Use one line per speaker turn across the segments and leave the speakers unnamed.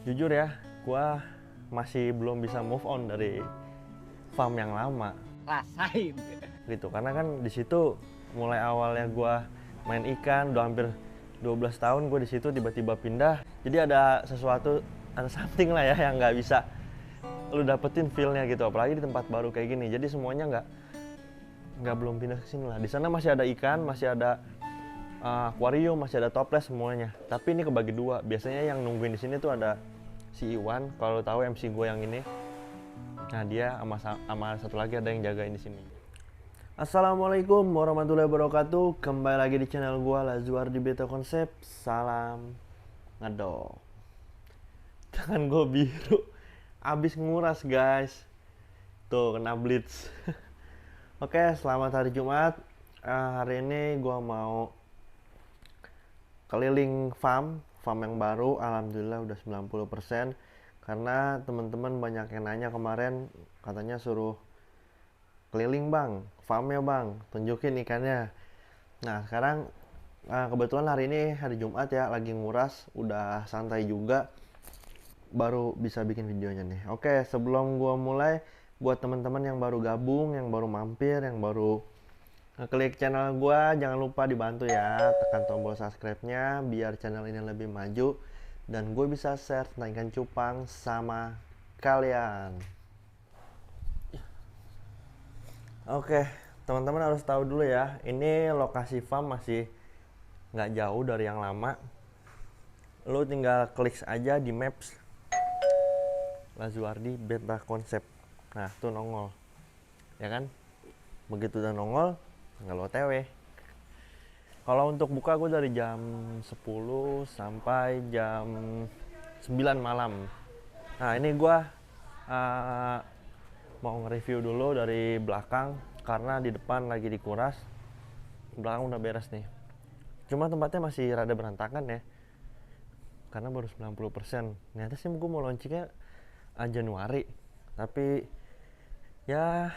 Jujur ya, gua masih belum bisa move on dari farm yang lama
Rasain.
gitu. Karena kan di situ mulai awalnya gua main ikan udah hampir 12 tahun gue di situ, tiba-tiba pindah. Jadi ada sesuatu, ada something lah ya yang nggak bisa lu dapetin feel-nya gitu, apalagi di tempat baru kayak gini. Jadi semuanya nggak belum pindah ke sini lah. Di sana masih ada ikan, masih ada akuarium, masih ada toples semuanya. Tapi ini kebagi dua. Biasanya yang nungguin di sini tuh ada si Iwan, kalau tahu MC gue yang ini. Nah dia sama satu lagi ada yang jagain di sini. Assalamualaikum warahmatullahi wabarakatuh. Kembali lagi di channel gue Lazuar di Beta Konsep. Salam ngedok. Tangan gue biru, abis nguras guys. Tuh kena blitz. Oke, selamat hari Jumat. Hari ini gue mau keliling farm yang baru. Alhamdulillah udah 90%. Karena teman-teman banyak yang nanya kemarin, katanya suruh keliling bang, farmnya bang, tunjukin ikannya. Nah sekarang kebetulan hari ini hari Jumat ya, lagi nguras, udah santai juga, baru bisa bikin videonya nih. Oke, sebelum gua mulai, buat teman-teman yang baru gabung, yang baru mampir, yang baru klik channel gua, jangan lupa dibantu ya, tekan tombol subscribe-nya biar channel ini lebih maju dan gue bisa share tentang ikan cupang sama kalian. Oke, teman-teman harus tahu dulu ya, ini lokasi farm masih nggak jauh dari yang lama. Lu tinggal klik aja di maps Lazuardi Beta Konsep. Nah, tuh nongol. Ya kan? Begitu udah nongol, tinggal OTW. Kalau untuk buka gue dari jam 10 sampai jam 9 malam. Nah, ini gue uh, mau nge-review dulu dari belakang karena di depan lagi dikuras. Belakang udah beres nih. Cuma tempatnya masih rada berantakan ya. Karena baru 90%. Ternyata sih gue mau launchingnya Januari. Tapi ya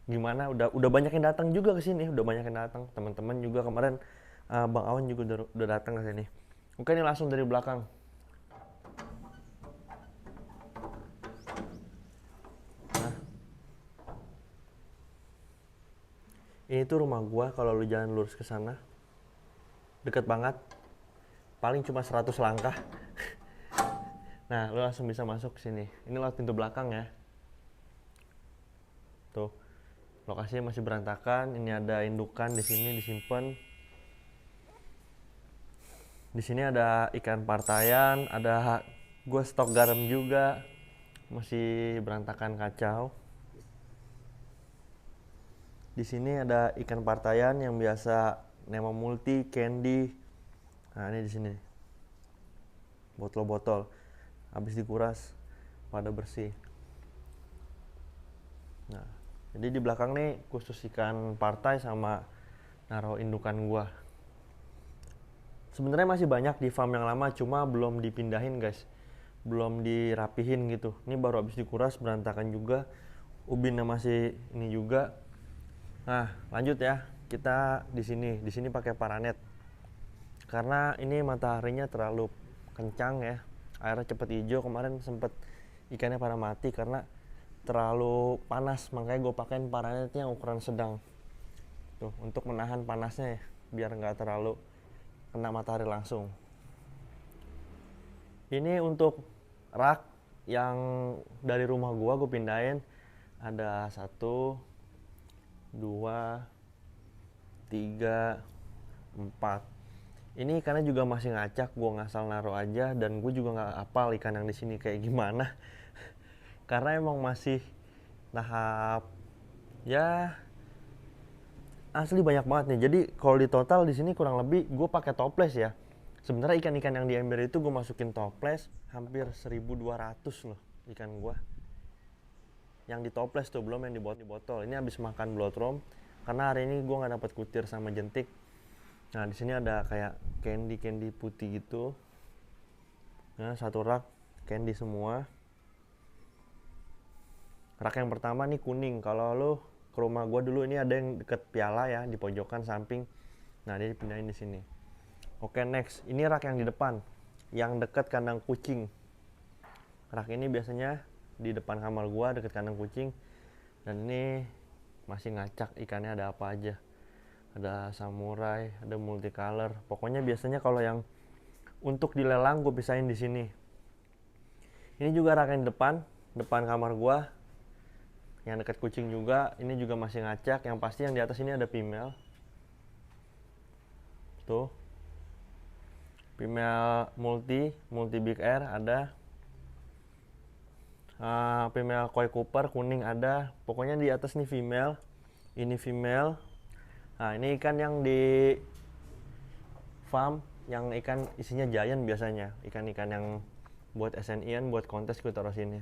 gimana, udah banyak yang datang juga ke sini, udah banyak yang datang. Teman-teman juga kemarin Bang Awan juga udah datang ke sini. Oke, ini langsung dari belakang. Nah, ini tuh rumah gua kalau lu jalan lurus ke sana. Deket banget. Paling cuma 100 langkah. Nah, lu langsung bisa masuk ke sini. Ini lewat pintu belakang ya. Tuh. Lokasinya masih berantakan. Ini ada indukan di sini disimpan. Di sini ada ikan partayan, ada gue stok garam juga. Masih berantakan kacau. Di sini ada ikan partayan yang biasa Nemo Multi, Candy. Nah, ini di sini. Botol-botol habis dikuras pada bersih. Nah, jadi di belakang nih khusus ikan partai sama naruh indukan gua. Sebenarnya masih banyak di farm yang lama, cuma belum dipindahin guys, belum dirapihin gitu. Ini baru habis dikuras, berantakan juga. Ubinnya masih ini juga. Nah lanjut ya, kita di sini pakai paranet karena ini mataharinya terlalu kencang ya, airnya cepet hijau. Kemarin sempet ikannya pada mati karena terlalu panas, makanya gue pakein paranetnya ukuran sedang tuh untuk menahan panasnya ya, biar nggak terlalu kena matahari langsung. Ini untuk rak yang dari rumah gua gue pindahin. Ada 1, 2, 3, 4. Ini ikannya juga masih ngacak, gue ngasal naruh aja dan gue juga nggak hafal ikan yang di sini kayak gimana. Karena emang masih tahap ya, asli banyak banget nih. Jadi kalau di total di sini kurang lebih gue pakai toples ya. Sebenarnya ikan-ikan yang di ember itu gue masukin toples hampir 1.200 loh ikan gue. Yang di toples tuh, belum yang di botol. Ini habis makan bloodworm karena hari ini gue nggak dapat kutir sama jentik. Nah di sini ada kayak candy putih gitu. Nah, satu rak candy semua. Rak yang pertama nih kuning. Kalau lo ke rumah gue dulu, ini ada yang deket piala ya, di pojokan samping. Nah dia dipindahin di sini. Oke, next. Ini rak yang di depan, yang deket kandang kucing. Rak ini biasanya di depan kamar gua deket kandang kucing, dan ini masih ngacak ikannya ada apa aja. Ada samurai, ada multicolor. Pokoknya biasanya kalau yang untuk dilelang gue pisahin di sini. Ini juga rak yang depan kamar gua, yang dekat kucing juga. Ini juga masih ngacak. Yang pasti yang di atas ini ada female. Tuh, female multi big air ada. Female koi cooper kuning ada. Pokoknya di atas nih female, ini female. Nah, ini ikan yang di farm, yang ikan isinya giant biasanya. Ikan-ikan yang buat SNIan, buat kontes gue taruh sini.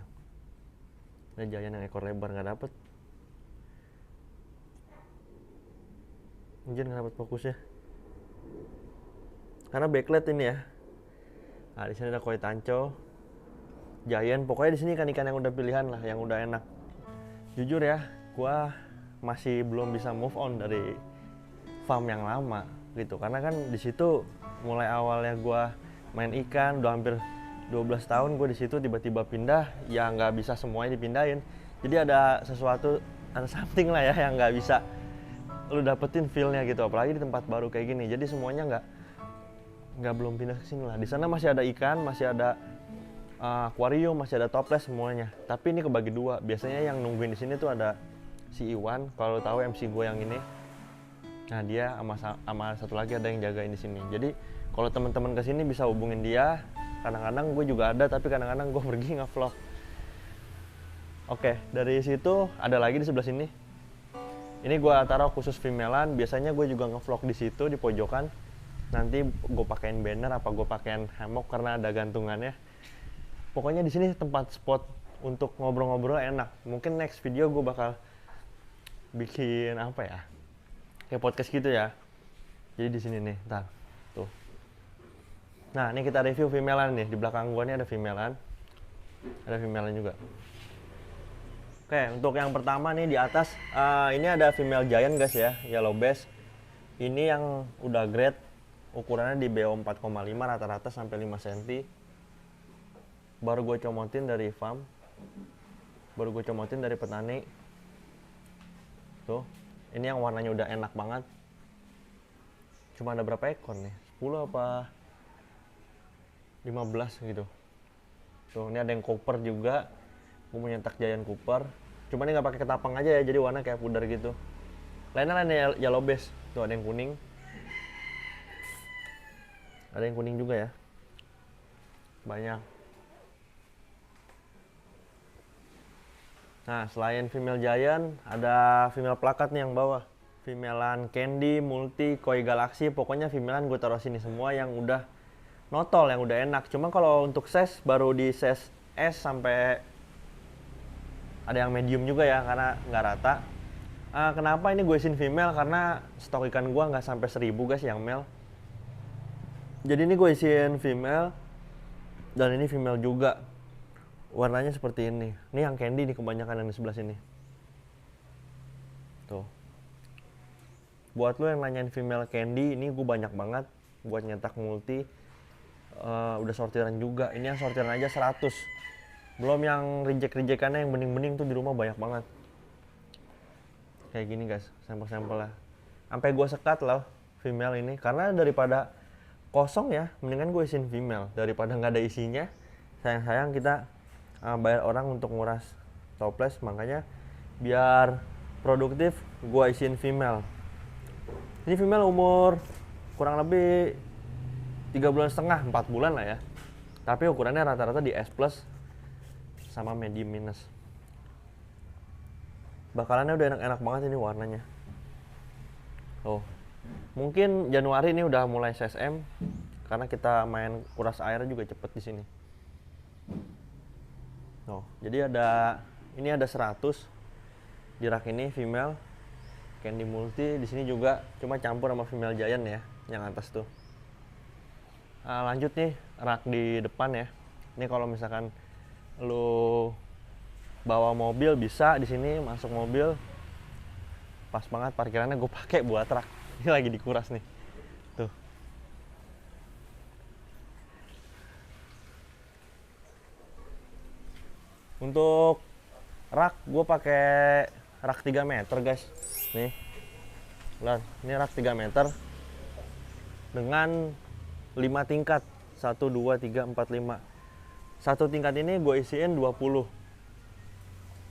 Ada giant yang ekor lebar nggak dapet. Anjir, nggak dapet fokusnya. Karena backlight ini ya. Nah, di sini ada koi tanco, giant. Pokoknya di sini ikan-ikan yang udah pilihan lah, yang udah enak. Jujur ya, gua masih belum bisa move on dari farm yang lama gitu. Karena kan di situ mulai awalnya gua main ikan, udah hampir 12 tahun gue di situ, tiba-tiba pindah, ya nggak bisa semuanya dipindahin. Jadi ada sesuatu, ada something lah ya yang nggak bisa lu dapetin feel-nya gitu, apalagi di tempat baru kayak gini. Jadi semuanya nggak belum pindah ke sini lah. Di sana masih ada ikan, masih ada akuarium, masih ada toples semuanya. Tapi ini kebagi dua. Biasanya yang nungguin di sini tuh ada si Iwan, kalau tahu MC gue yang ini. Nah, dia sama satu lagi ada yang jagain di sini. Jadi kalau teman-teman kesini bisa hubungin dia. Kadang-kadang gue juga ada, tapi kadang-kadang gue pergi nge-vlog. Oke, dari situ ada lagi di sebelah sini. Ini gue taruh khusus femalean. Biasanya gue juga nge-vlog di situ di pojokan. Nanti gue pakein banner apa gue pakein hammock karena ada gantungannya. Pokoknya di sini tempat spot untuk ngobrol-ngobrol enak. Mungkin next video gue bakal bikin apa ya? Kayak podcast gitu ya. Jadi di sini nih, ntar tuh. Nah, ini kita review femalean nih. Di belakang gua nih ada femalean. Ada femalean juga. Oke, untuk yang pertama nih di atas, ini ada female giant guys ya, yellow bass. Ini yang udah grade, ukurannya di BO 4,5 rata-rata sampai 5 cm. Baru gue comotin dari farm. Baru gue comotin dari petani. Tuh, ini yang warnanya udah enak banget. Cuma ada berapa ekor nih? 10 apa 15 gitu. Tuh, ini ada yang cooper juga. Gue mau nyetak giant cooper. Cuma ini nggak pakai ketapang aja ya, jadi warna kayak pudar gitu. Lainnya yellow bass. Tuh ada yang kuning. Ada yang kuning juga ya. Banyak. Nah, selain female giant, ada female plakat nih yang bawah. Femalean candy, multi, koi galaxy. Pokoknya femalean gue taruh sini semua yang udah notol, yang udah enak. Cuma kalau untuk size baru di size S sampai ada yang medium juga ya, karena nggak rata. Kenapa ini gue isiin female? Karena stok ikan gue nggak sampai 1000 guys yang male. Jadi ini gue isiin female, dan ini female juga. Warnanya seperti ini. Ini yang candy nih kebanyakan yang di sebelah sini. Tuh. Buat lo yang nanyain female candy, ini gue banyak banget buat nyetak multi. Udah sortiran juga. Ini yang sortiran aja 100. Belum yang reject-rejectannya yang bening-bening tuh di rumah banyak banget. Kayak gini guys, sampel-sampel lah. Sampai gue sekat loh female ini, karena daripada kosong ya, mendingan gue isiin female daripada nggak ada isinya. Sayang-sayang kita bayar orang untuk nguras toples, makanya biar produktif gue isiin female. Ini female umur kurang lebih 3,5 bulan, 4 bulan lah ya. Tapi ukurannya rata-rata di S plus sama medium minus. Bakalannya udah enak-enak banget ini warnanya. Oh, mungkin Januari ini udah mulai CSM karena kita main kuras air juga cepet di sini. Oh, jadi ini ada 100 di rak ini female candy multi. Di sini juga cuma campur sama female giant ya, yang atas tuh. Lanjut nih rak di depan ya. Ini kalau misalkan lu bawa mobil bisa di sini, masuk mobil. Pas banget parkirannya gue pakai buat rak. Ini lagi dikuras nih. Tuh. Untuk rak gue pakai rak 3 meter guys. Nih. Lihat, ini rak 3 meter dengan 5 tingkat. 1 2 3 4 5. Satu tingkat ini gue isiin 20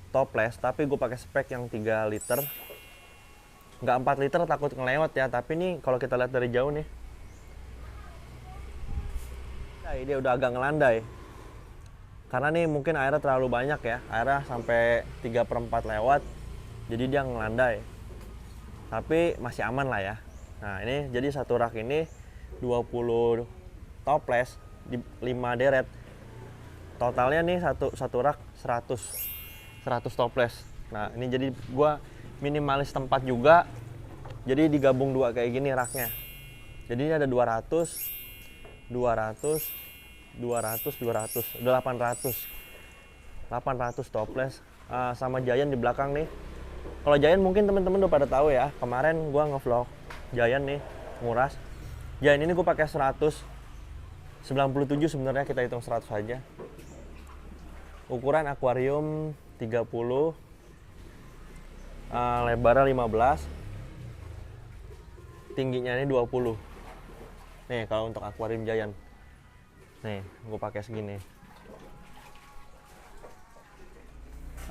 toples, tapi gue pakai spek yang 3 liter. Nggak 4 liter takut ngelewat ya, tapi nih kalau kita lihat dari jauh nih. Nah, dia udah agak ngelandai. Karena nih mungkin airnya terlalu banyak ya, airnya sampai 3/4 lewat, jadi dia ngelandai. Tapi masih aman lah ya. Nah ini jadi satu rak ini 20 toples di 5 deret. Totalnya nih satu rak 100 toples. Nah ini jadi gua minimalis tempat juga, jadi digabung dua kayak gini raknya. Jadi ini ada 200 udah 800 toples. Sama Giant di belakang nih. Kalau Giant mungkin teman-teman udah pada tahu ya, kemarin gua ngevlog Giant nih nguras. Giant ini gua pakai 197 sebenarnya, kita hitung 100 aja. Ukuran akuarium 30, lebarnya 15, tingginya ini 20. Nih kalau untuk akuarium Giant. Nih, gue pakai segini.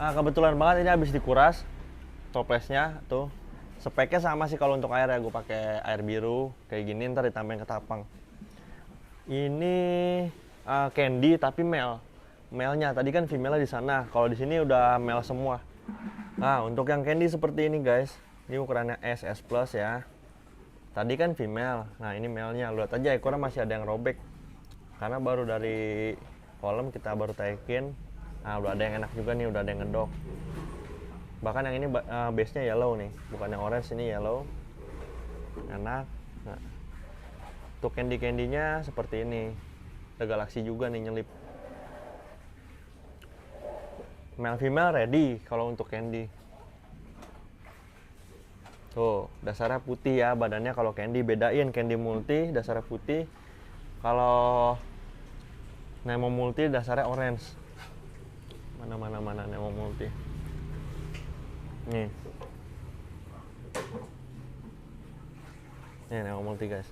Kebetulan banget ini habis dikuras toplesnya tuh. Speknya sama sih kalau untuk air ya, gue pakai air biru kayak gini, ntar ditambahin ketapang. Ini candy tapi male. Male-nya tadi kan female di sana. Kalau di sini udah male semua. Nah, untuk yang candy seperti ini guys. Ini ukurannya S plus ya. Tadi kan female. Nah, ini male-nya. Lihat aja ekornya masih ada yang robek. Karena baru dari kolam kita baru taikin. Nah udah ada yang enak juga nih, udah ada yang ngedok. Bahkan yang ini base-nya yellow nih, bukan yang orange, ini yellow. Enak. Nah, untuk candy-candy-nya seperti ini. Ada galaksi juga nih nyelip. Male female ready kalau untuk candy. Tuh, dasarnya putih ya badannya. Kalau candy bedain, candy multi dasarnya putih. Kalau Nemo multi dasarnya orange. Mana Nemo multi. Nih. Nih Nemo multi guys.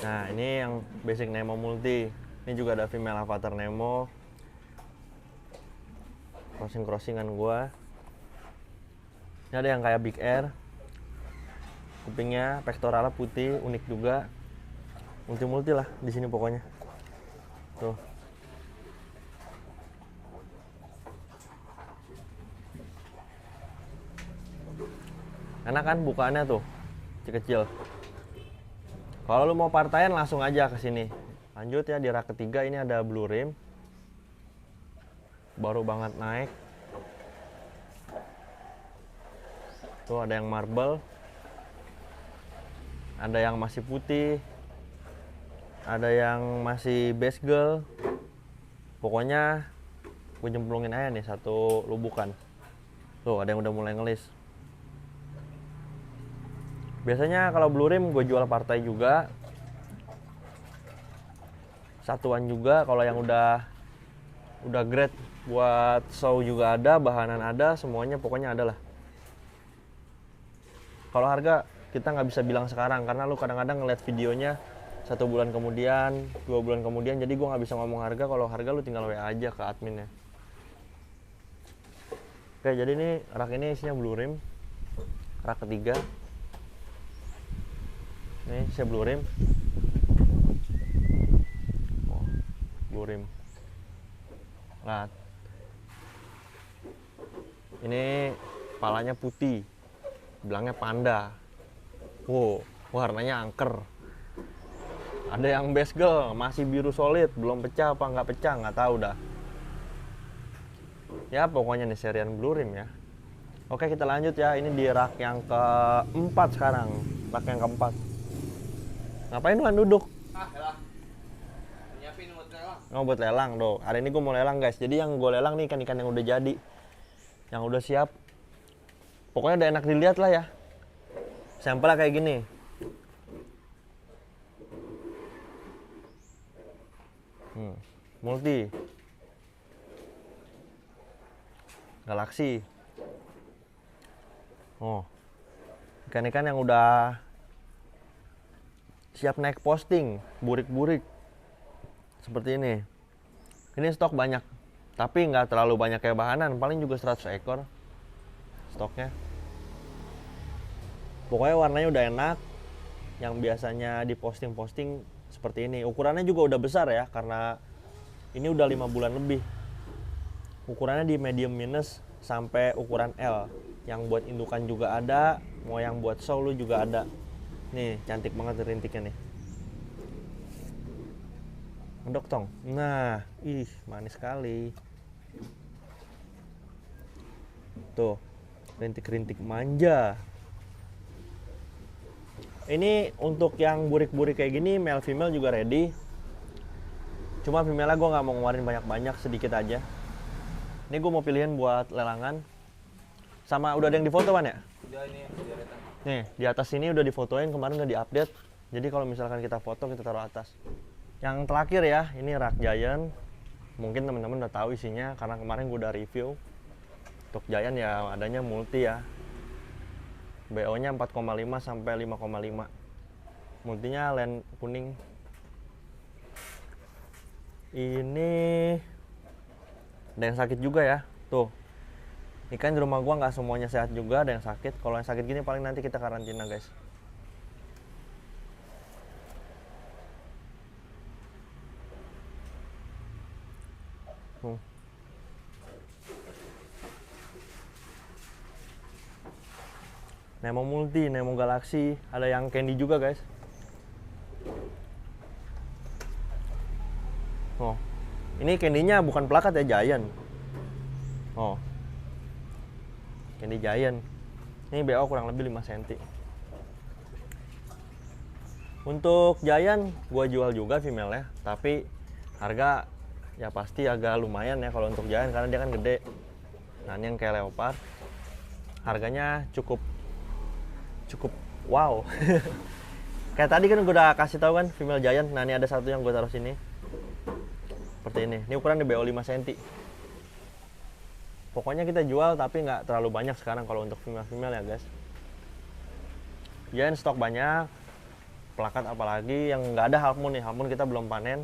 Nah ini yang basic Nemo multi. Ini juga ada female avatar Nemo. Crossingan gua. Ini ada yang kayak Big Air. Kupingnya, pektoralnya putih, unik juga. Multi lah di sini pokoknya. Tuh. Enak kan bukaannya tuh, kecil-kecil. Kalau lu mau partaian langsung aja ke sini. Lanjut ya, di rak ketiga ini ada blue rim. Baru banget naik. Tuh ada yang marble. Ada yang masih putih. Ada yang masih base girl. Pokoknya gue jemplungin aja nih satu lubukan. Tuh ada yang udah mulai ngelis. Biasanya kalau blue rim gue jual partai juga. Satuan juga. Kalau yang udah grade buat show juga ada, bahanan ada, semuanya pokoknya ada lah. Kalau harga kita nggak bisa bilang sekarang karena lu kadang-kadang ngeliat videonya 1 bulan kemudian, 2 bulan kemudian, jadi gue nggak bisa ngomong harga. Kalau harga lu tinggal WA aja ke adminnya. Oke, jadi ini rak ini isinya blue rim, rak ketiga. Ini isinya blue rim. Oh, blue rim. Nah, ini palanya putih, belakangnya panda. Wow, warnanya angker. Ada yang base girl, masih biru solid, belum pecah apa nggak pecah, nggak tahu dah. Ya pokoknya nih serian blue rim ya. Oke kita lanjut ya, ini di rak yang keempat sekarang. Rak yang keempat. Ngapain lu duduk?
Nyiapin buat lelang.
Oh buat lelang dong. Hari ini gue mau lelang guys. Jadi yang gue lelang nih ikan-ikan yang udah jadi, yang udah siap. Pokoknya udah enak dilihat lah ya. Sampelnya kayak gini. Multi. Galaxy. Oh, ikan-ikan yang udah siap naik posting, burik-burik seperti ini. Ini stok banyak, tapi nggak terlalu banyak kayak bahanan, paling juga 100 ekor stoknya. Pokoknya warnanya udah enak, yang biasanya di posting-posting seperti ini. Ukurannya juga udah besar ya, karena ini udah 5 bulan lebih. Ukurannya di medium minus sampai ukuran L. Yang buat indukan juga ada, mau yang buat solo juga ada. Nih, cantik banget rintiknya nih. Mendok tong. Nah, ih, manis sekali. Tuh, rintik-rintik manja. Ini untuk yang burik-burik kayak gini, male female juga ready. Cuma female gue nggak mau ngeluarin banyak-banyak, sedikit aja. Ini gue mau pilihin buat lelangan. Sama udah ada yang difoto kan ya?
Udah ini deretan.
Nih, di atas ini udah difotoin, kemarin udah diupdate. Jadi kalau misalkan kita foto, kita taruh atas. Yang terakhir ya, ini rak giant. Mungkin teman-teman udah tahu isinya karena kemarin gue udah review. Untuk giant ya adanya multi ya. BO-nya 4,5 sampai 5,5. Multinya lens kuning. Ini ada yang sakit juga ya. Tuh. Ikan di rumah gua nggak semuanya sehat juga, ada yang sakit. Kalau yang sakit gini paling nanti kita karantina, guys. Nemo multi, Nemo Galaxy, ada yang candy juga, guys. Oh, ini candy-nya bukan plakat ya, giant. Oh, candy giant. Ini BO kurang lebih 5 cm. Untuk giant, gua jual juga female ya, tapi harga ya pasti agak lumayan ya kalau untuk giant karena dia kan gede. Nah, ini yang kayak leopard, harganya cukup wow. Kayak tadi kan gue udah kasih tahu kan female giant. Nah, ini ada satu yang gue taruh sini seperti ini. Ini ukuran di BO 5 cm. Pokoknya kita jual tapi nggak terlalu banyak sekarang kalau untuk female ya, guys. Giant stok banyak, plakat apalagi yang nggak ada half moon nih. Half moon kita belum panen,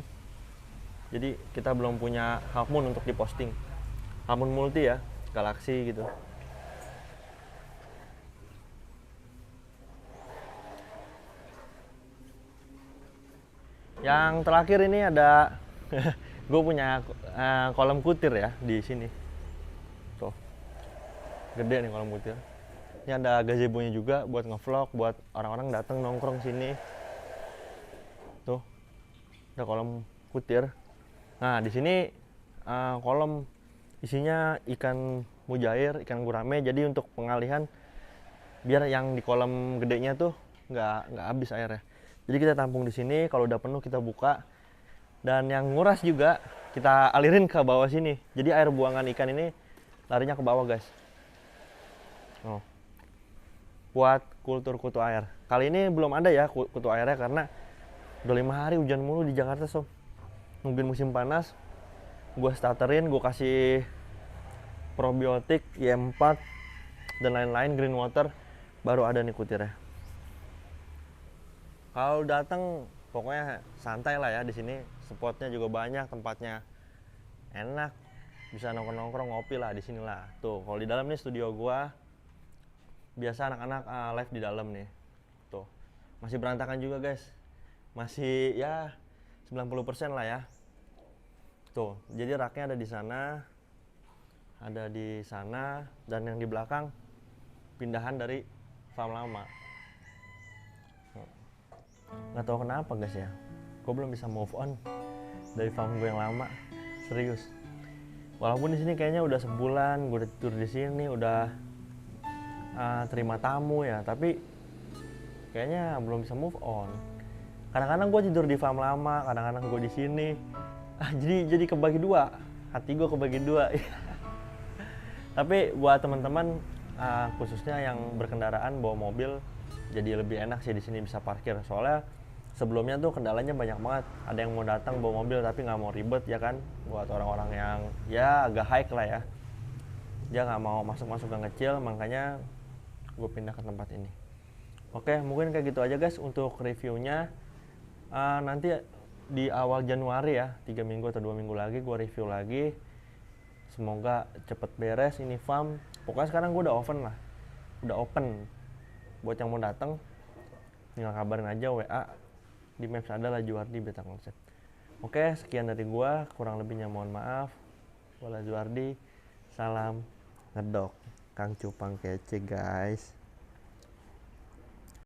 jadi kita belum punya half moon untuk diposting. Half moon multi ya, Galaxy gitu. Yang terakhir ini ada gue punya kolam kutir ya di sini. Tuh, gede nih kolam kutir. Ini ada gazebo-nya juga buat ngevlog, buat orang-orang datang nongkrong sini. Tuh, ada kolam kutir. Nah, di sini kolam isinya ikan mujair, ikan gurame. Jadi untuk pengalihan biar yang di kolam gedenya tuh nggak habis airnya. Jadi kita tampung di sini, kalau udah penuh kita buka. Dan yang nguras juga kita alirin ke bawah sini. Jadi air buangan ikan ini larinya ke bawah, guys. Oh. Buat kultur kutu air. Kali ini belum ada ya kutu airnya karena udah 5 hari hujan mulu di Jakarta, sob. Nungguin musim panas. Gua starterin, gua kasih probiotik, Y4 dan lain-lain, green water, baru ada nih kutirnya. Kalau datang pokoknya santai lah ya di sini. Spotnya juga banyak, tempatnya enak, bisa nongkrong-nongkrong ngopi lah di sini lah. Tuh, kalau di dalam nih studio gua, biasa anak-anak live di dalam nih. Tuh, masih berantakan juga, guys. Masih ya 90% lah ya. Tuh, jadi raknya ada di sana, dan yang di belakang pindahan dari farm lama. Nggak tahu kenapa, guys ya, gue belum bisa move on dari farm gue yang lama, serius. Walaupun di sini kayaknya udah sebulan gue udah tidur di sini, udah terima tamu ya, tapi kayaknya belum bisa move on. Kadang-kadang gue tidur di farm lama, kadang-kadang gue di sini. Jadi kebagi dua, hati gue kebagi dua. Tapi buat teman-teman khususnya yang berkendaraan bawa mobil, jadi lebih enak sih di sini bisa parkir. Soalnya sebelumnya tuh kendalanya banyak banget. Ada yang mau datang bawa mobil tapi nggak mau ribet ya kan, buat orang-orang yang ya agak high lah ya. dia nggak mau masuk gang kecil, makanya gue pindah ke tempat ini. Oke, mungkin kayak gitu aja guys untuk reviewnya. Nanti di awal Januari ya, 3 minggu atau 2 minggu lagi gue review lagi. Semoga cepet beres ini farm. Pokoknya sekarang gue udah open buat yang mau datang, tinggal kabarin aja WA di Maps ada Lajuardi Beta Konsep. Oke, sekian dari gue, kurang lebihnya mohon maaf. Gue Lajuardi, salam ngedok Kang Cupang kece guys.